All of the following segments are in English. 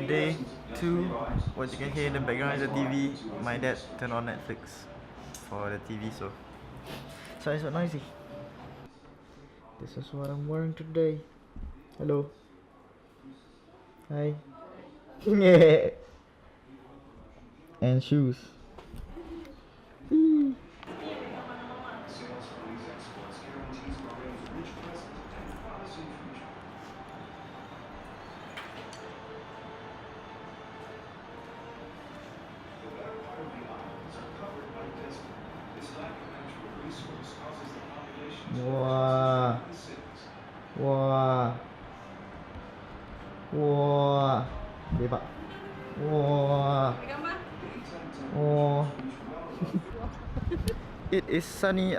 Day 2, what you can hear in the background is the TV. My dad turned on Netflix for the TV, so it's so noisy. This is what I'm wearing today. Hello. Hi. And shoes. Wah. Wah. Wah. Bebak. Wah. Oh. It is sunny.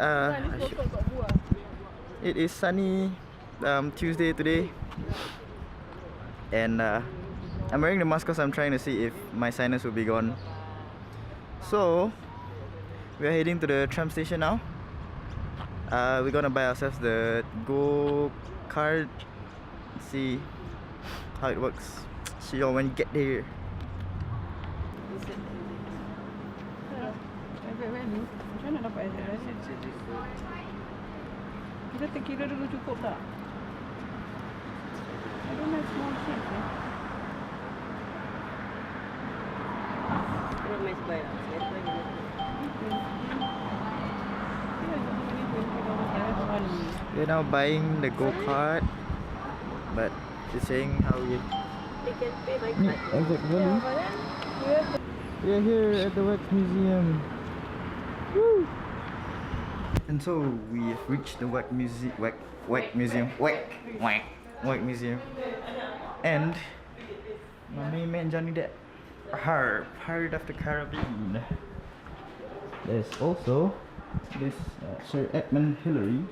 It is sunny Tuesday today, and I'm wearing the mask because I'm trying to see if my sinus will be gone. So we're heading to the tram station now. We're gonna buy ourselves the go-kart. See how it works. See y'all when you get there. Macam mana dapat rasa? Kita terkira dulu cukup tak? I don't have small sheets eh. Terus main sebaik lah. We're now buying the go-kart, but it's saying how we They can pay by card. exactly. We're here at the Wax Museum. Woo! And so we have reached the Wax Museum. And my main man Johnny Depp. Pirate of the Caribbean. There's also this Sir Edmund Hillary.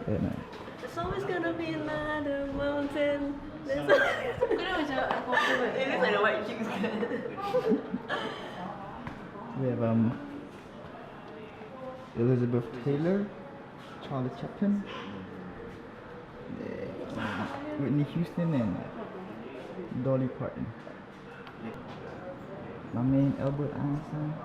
There's always gonna be another mountain. It looks like the white chicks. We have Elizabeth Taylor, Charlie Chaplin, Whitney Houston, and Dolly Parton. My main Albert Einstein.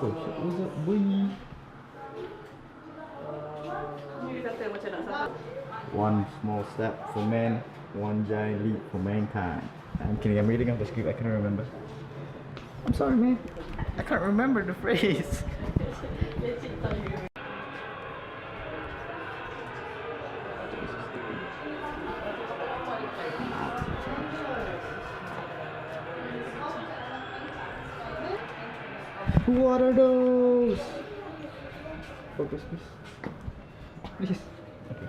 Oh shit, what's up boy? One small step for man, one giant leap for mankind. I'm kidding, I'm reading off the script, I can't remember. I'm sorry man, I can't remember the phrase. What are those? Focus please. Please. Okay.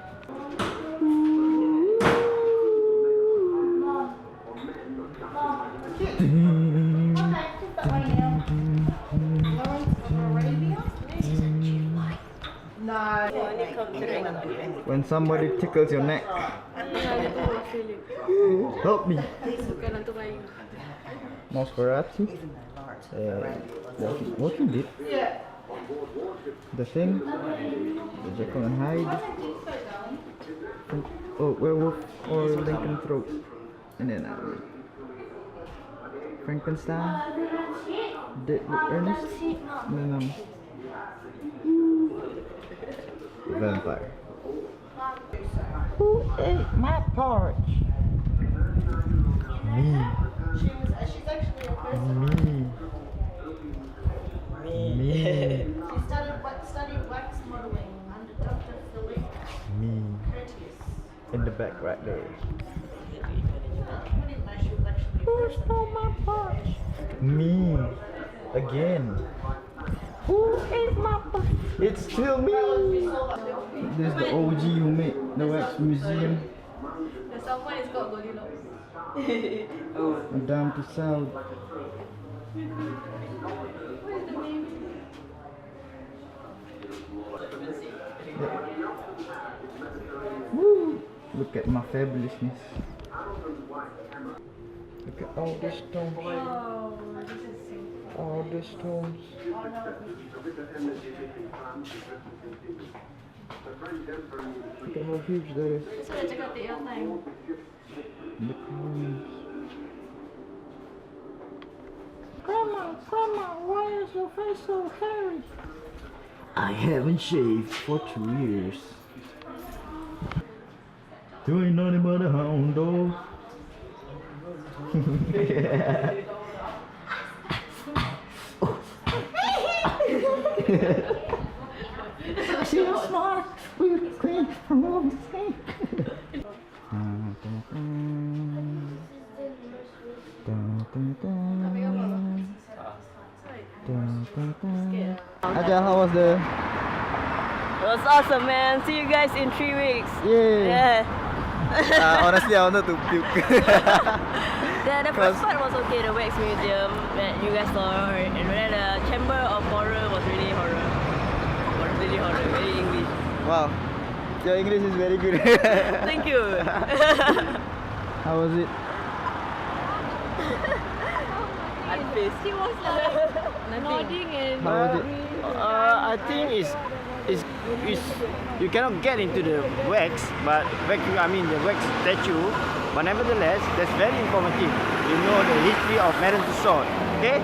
When somebody tickles your neck, help me. Nosferatu. Walking Dead. The Thing. The Jekyll and Hyde. Oh, Werewolf or Lincoln Throat. And then Frankenstein. Dead with Ernest. And then Vampire. Who ate my porridge? Me. She's actually a person. Me. She studied wax modeling under Dr. Philip Me. Curtius. In the back right there. Who stole my porridge? Me. Again. Who ate my porridge? It's still me. This is the OG who made the Wax Museum. The someone is called Goldilocks. Down to south. Yep. Woo! Look at my fabulousness. Look at all the stones. Oh, this is so cool. All the stones. Look at how huge that is. That's what I cakap take your time. The coins. Grandma, why is your face so hairy? I haven't shaved for 2 years. You ain't nothing but a hound dog. See you smart, we're queen from all the same. Aja, how was the? It was awesome, man. See you guys in 3 weeks. Yeah. Yeah. Honestly, I wanted to puke. The first part was okay, the wax museum that you guys saw, and then the chamber of horror was really horror. Was really horror, very English. Wow, your English is very good. Thank you. How was it? Unfazed. She was like nodding and How was it? I think it's you cannot get into the wax, but I mean the wax statue. But nevertheless, that's very informative. You know the history of Madame Tussauds. Okay?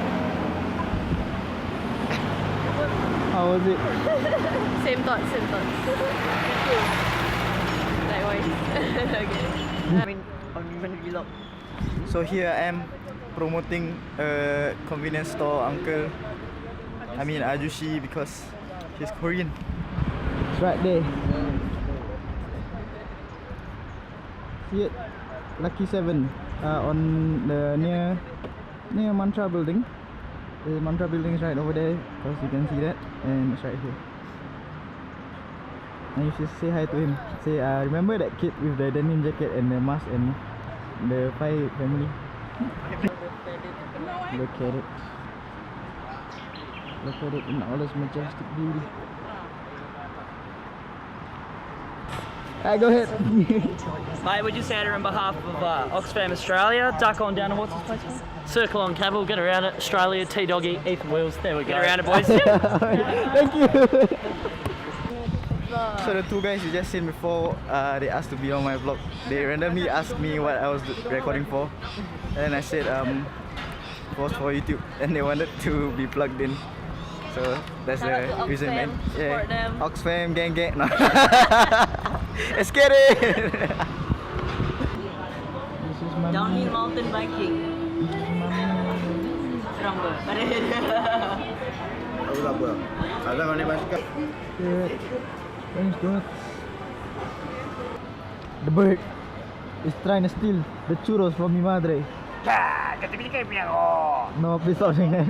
How was it? Same thoughts, same thoughts. Likewise. Okay. I mean, on vlog. So here I am promoting a convenience store uncle. I mean Ajushi because he's Korean. It's right there. See it? Lucky 7 on the near Mantra building. The Mantra building is right over there, because you can see that, and it's right here. And you should say hi to him. Say, remember that kid with the denim jacket and the mask and the Pai family? Look at it. Look at it in all its majestic beauty. Go ahead. Mate, we just out here on behalf of Oxfam Australia. Duck on down to what's this place called? Circle on Cavill, get around it. Australia, T-Doggy, Ethan Wheels. There we go. Get around it, boys. Thank you. So the two guys you just seen before, they asked to be on my vlog. They randomly asked me what I was recording for, and I said it was for YouTube, and they wanted to be plugged in. So that's Shout out the to reason, Oxfam, man. support them. Oxfam, gang. No. Let's get it. This is my Downhill mountain biking. Stronger. Ada mana basikal? Thanks, God. The bird is trying to steal the churros from mi madre. No, please stop saying that.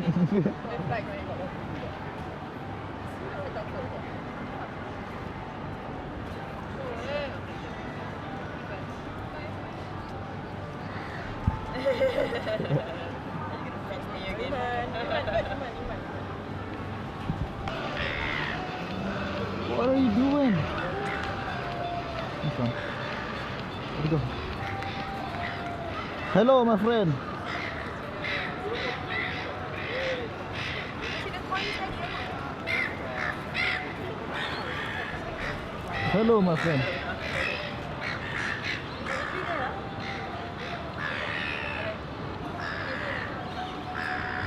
What are you doing? This one. Where'd it go? Hello, my friend. Hello, my friend.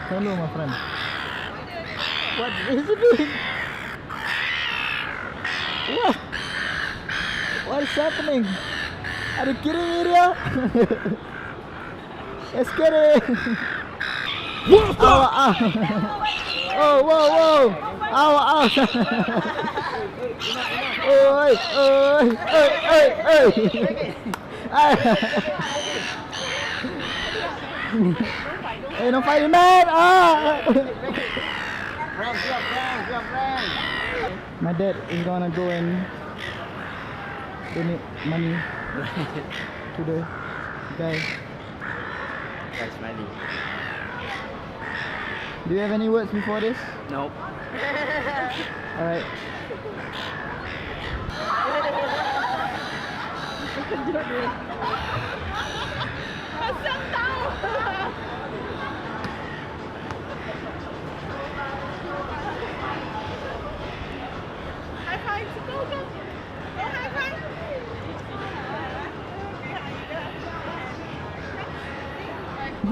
Hello, my friend. What is it doing? What? What is happening? Are you kidding me, Ria? Let's get it. Oh, whoa. Ow. Oi. Hey, no fighting, man! My dad is gonna go and donate money to the guy. That's money. Do you have any words before this? Nope. Alright. My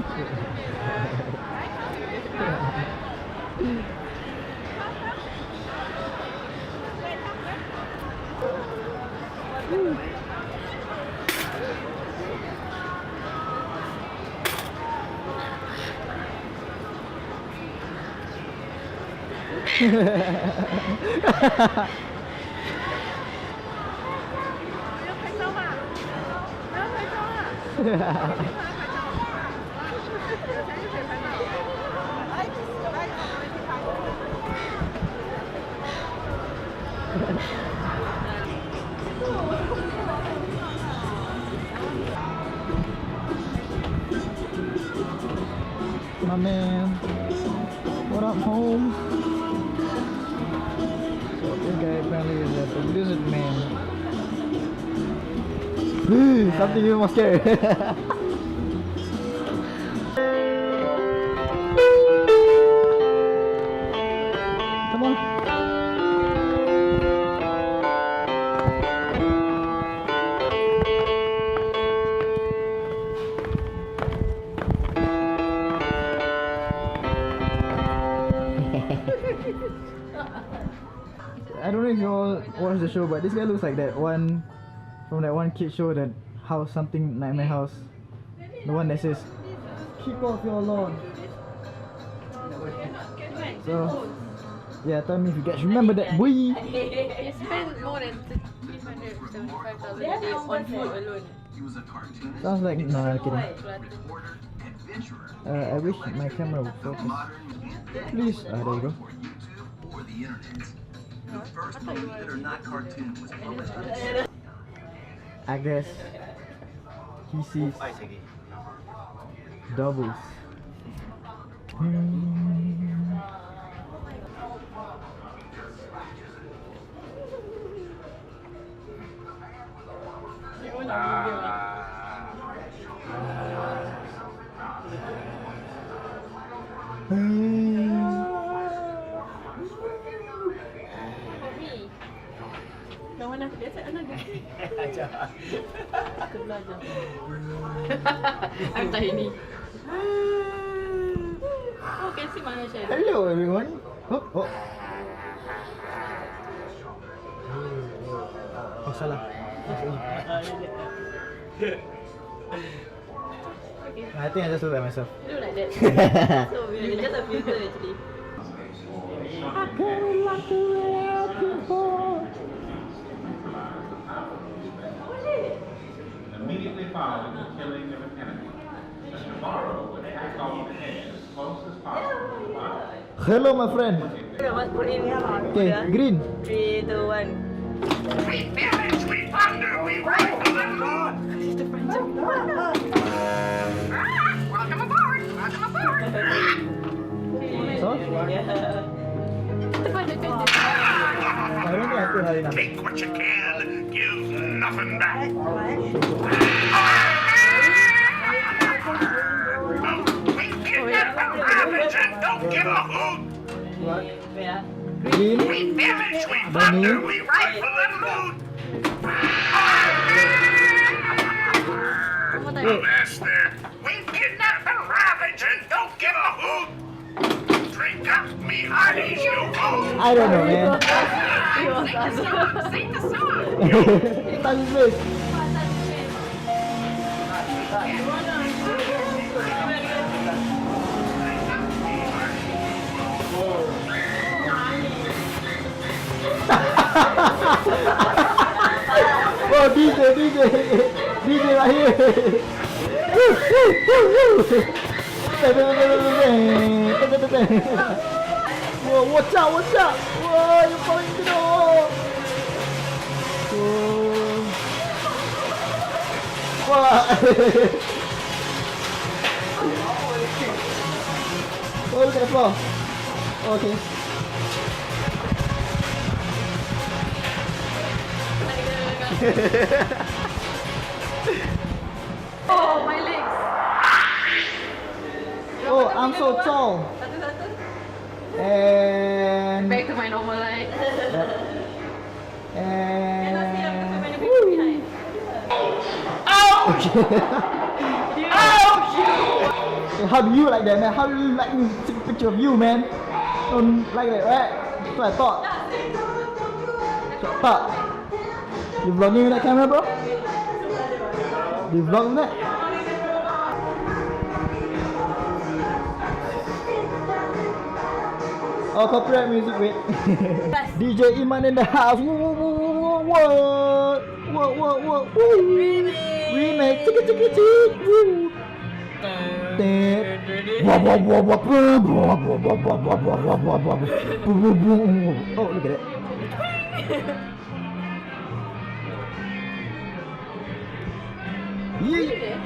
man, what up, home? So this guy apparently is a lizard man. Something even more scary. Come on. I don't know if you all watch the show, but this guy looks like that one from that one kid show, that house something Nightmare House. The one that says, "Keep off your lawn." So, yeah, tell me if you guys remember that, boy. He spent more than 375,000 a day on food alone. Sounds like, no, I'm kidding. I wish my camera would focus. Please, there you go. The first Believe It or Not cartoon was published. I guess he sees doubles. I'm tiny. Oh, can see my shadow. Hello everyone. Oh, oh. Oh, salah. I think I just look like myself. You look like that. So weird. It's just a filter actually. I can't like the way I before. Immediately following the killing of an enemy. Mr. Morrow would take off the head as close as possible to the body. Hello, my friend. You must put in. Okay, green. 3, 2, 1. We pillage, we plunder, we rifle and loot! Welcome aboard! Welcome aboard! So? Yeah. I don't think I feel hard enough. Take what you can, give nothing back. We kidnap and ravage and don't give a hoot! Yeah. Green. We pillage, we plunder, we rifle and loot! Yes, there. We kidnap and ravage and don't give a hoot! Drink up me hearties, you fool! I don't know, man. Sing the song! Touch his face. Oh, DJ right here. Whoa, watch out, watch out. Whoa, you're falling into the hole. Whoa. Oh, look at the floor. Okay. Oh, my legs. Oh, I'm so tall. And Back to my normal life. and Hey, how do you like that, man? How do you like me to take a picture of you, man? Don't like that, right? That's what I thought. Pak, you vlogging with that camera, bro? You vlog with that? Oh, copyright music, wait. DJ Iman in the house. Whoa, whoa, whoa, whoa, whoa, whoa, whoa. Remake. Chicka, chicka, chick. Woo. Oh, look at it. Yeah.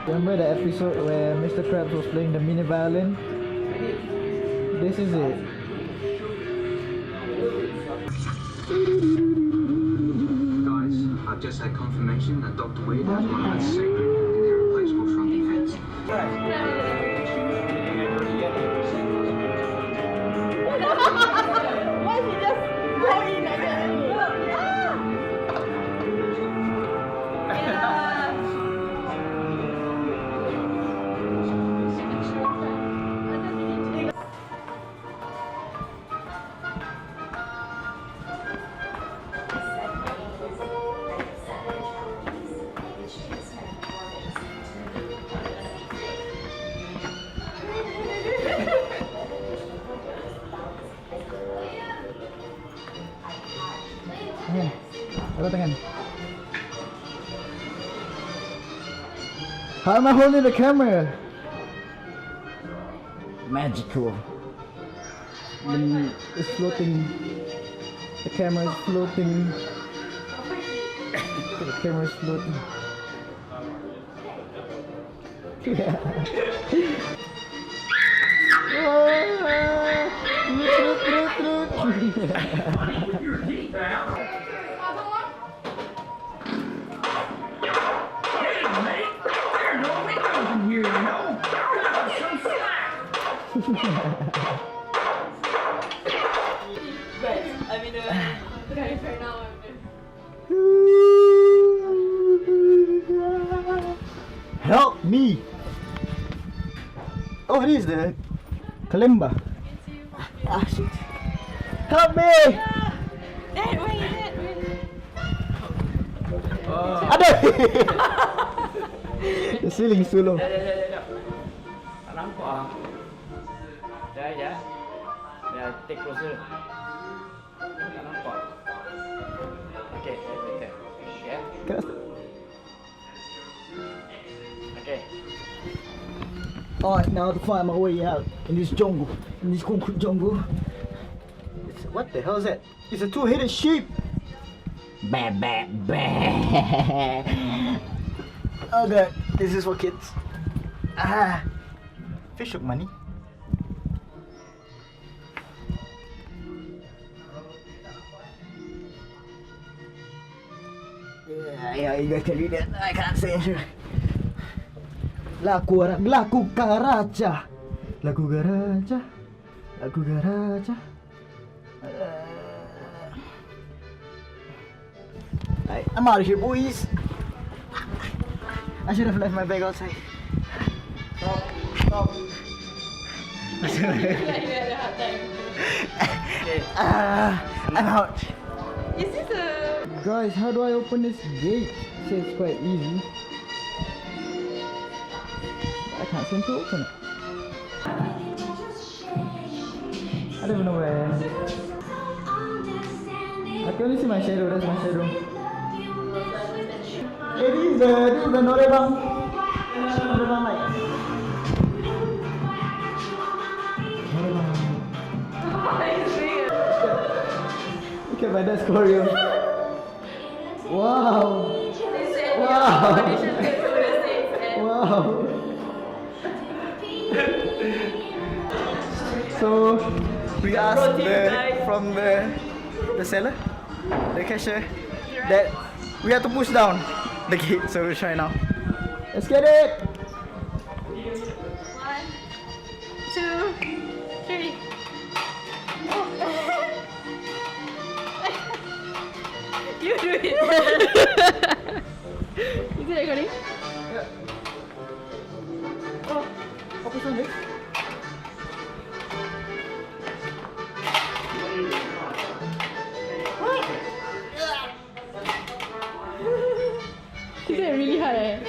Remember the episode where Mr. Krabs was playing the mini violin? This is it. Guys, I've just had confirmation that Dr. Weir has one of the sacred and irreplaceable shrunken heads. Why is he just go in like that? Tangan. Taruh tangan. How am I holding the camera? Magical. It's floating. The camera is floating. The camera is floating. Help me! Oh, it is the kalimba. Ah, shit. Help me! Dad, where is it? Ada! The ceiling is too low. Tak nampak ah. Sekejap. Dah take closer. Tak nampak. Okay, okay. Okay. Okay. Alright, now to find my way out in this jungle, in this concrete jungle. What the hell is that? It's a two-headed sheep! Bah, bah, bah. Oh god, this is for kids. Ah, fish hook money. Yeah, you guys can read that. I can't say it. Lagu garaja. Lagu garaja. Lagu garaja. I'm out of here, boys. I should have left my bag outside. Stop. I'm out. Is this a... Guys, how do I open this gate? It says it's quite easy. I can't seem to open it. I don't even know where I am. I can only see my shadow, that's my shadow. Hey, this is the Norebang light. Look at my dad's choreo. Wow. Wow. Wow. So we asked from the seller, the cashier, that we have to push down the gate. So we'll try now. Let's get it. 1, 2, 3. You do it. Is it recording? What's on this? She said really hard eh.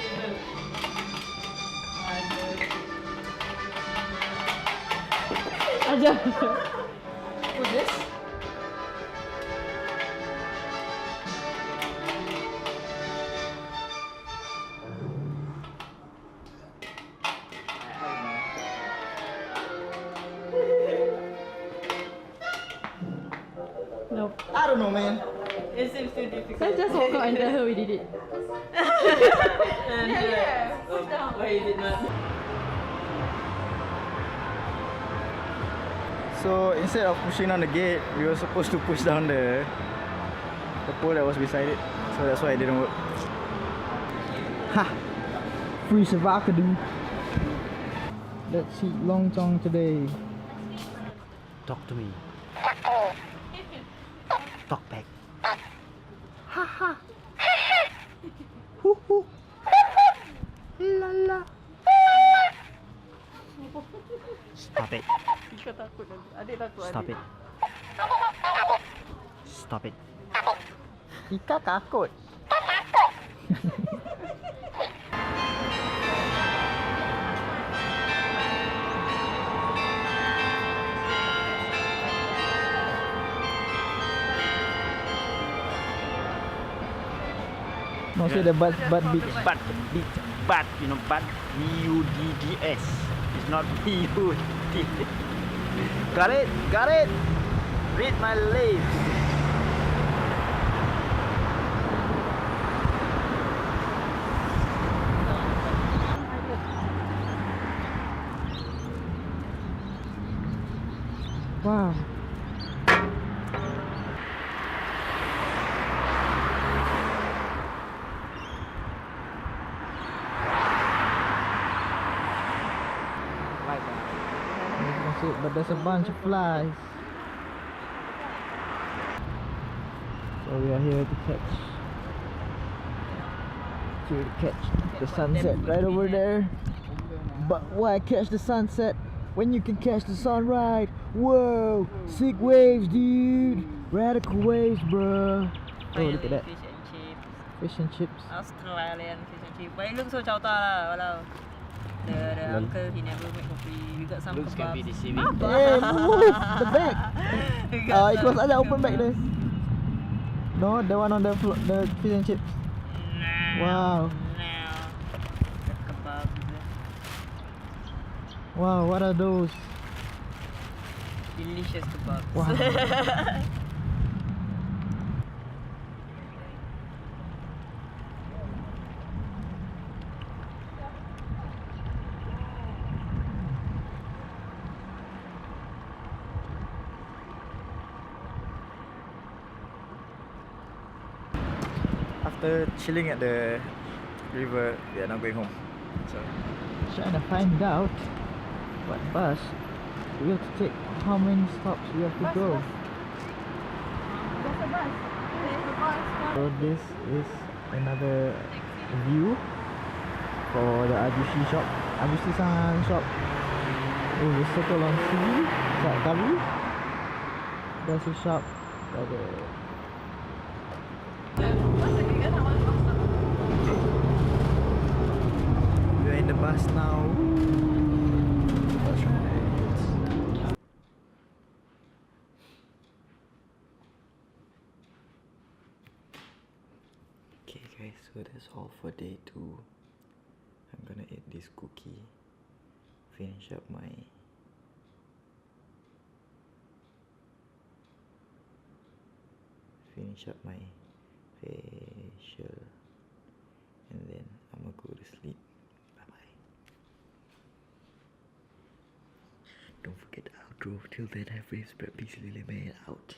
Ajar. What's this? Nope. I don't know, man. It seems too difficult. Let's just walk out and tell her we did it. Why you did not? So instead of pushing on the gate, we were supposed to push down the pole that was beside it. So that's why it didn't work. Ha! Free Savakadu. Let's eat lontong today. Talk to me. Talk back. Stop it. Kau takut nanti. Adik takut. Stop it. Stop it. Ika takut. No, say the butt beach. But, you know, but B-U-D-D-S. It's not B-U-D. Got it? Got it? Read my lips. Wow. That's it, but there's a bunch of flies. So we are here to catch the sunset right over there. But why catch the sunset when you can catch the sunrise? Whoa, sick waves, dude. Radical waves, bro. Oh, look at that. Fish and chips. Fish and chips. Australian fish and chips. But it looks so chao ta lah. Walau. The uncle, he never make coffee. We got some Looks can be kebabs. deceiving. Hey, move the back. We got It some was other open back there. No, the one on the floor, the fish and chips. Wow. The kebabs. Wow, what are those? Delicious kebabs. Wow. After chilling at the river, we are now going home. So Trying to find out what bus we have to take, how many stops we have to go. So this is another view for the Ajushi shop. Ajushi-san shop. Oh, the circle on C. Is that W? There's a shop. we are in the bus now. Okay guys, so that's all for day 2. I'm gonna eat this cookie, finish up my facial, and then I'm gonna go to sleep. Bye bye. Don't forget the outro. Till then, have waves, spread peace, LilyMan out.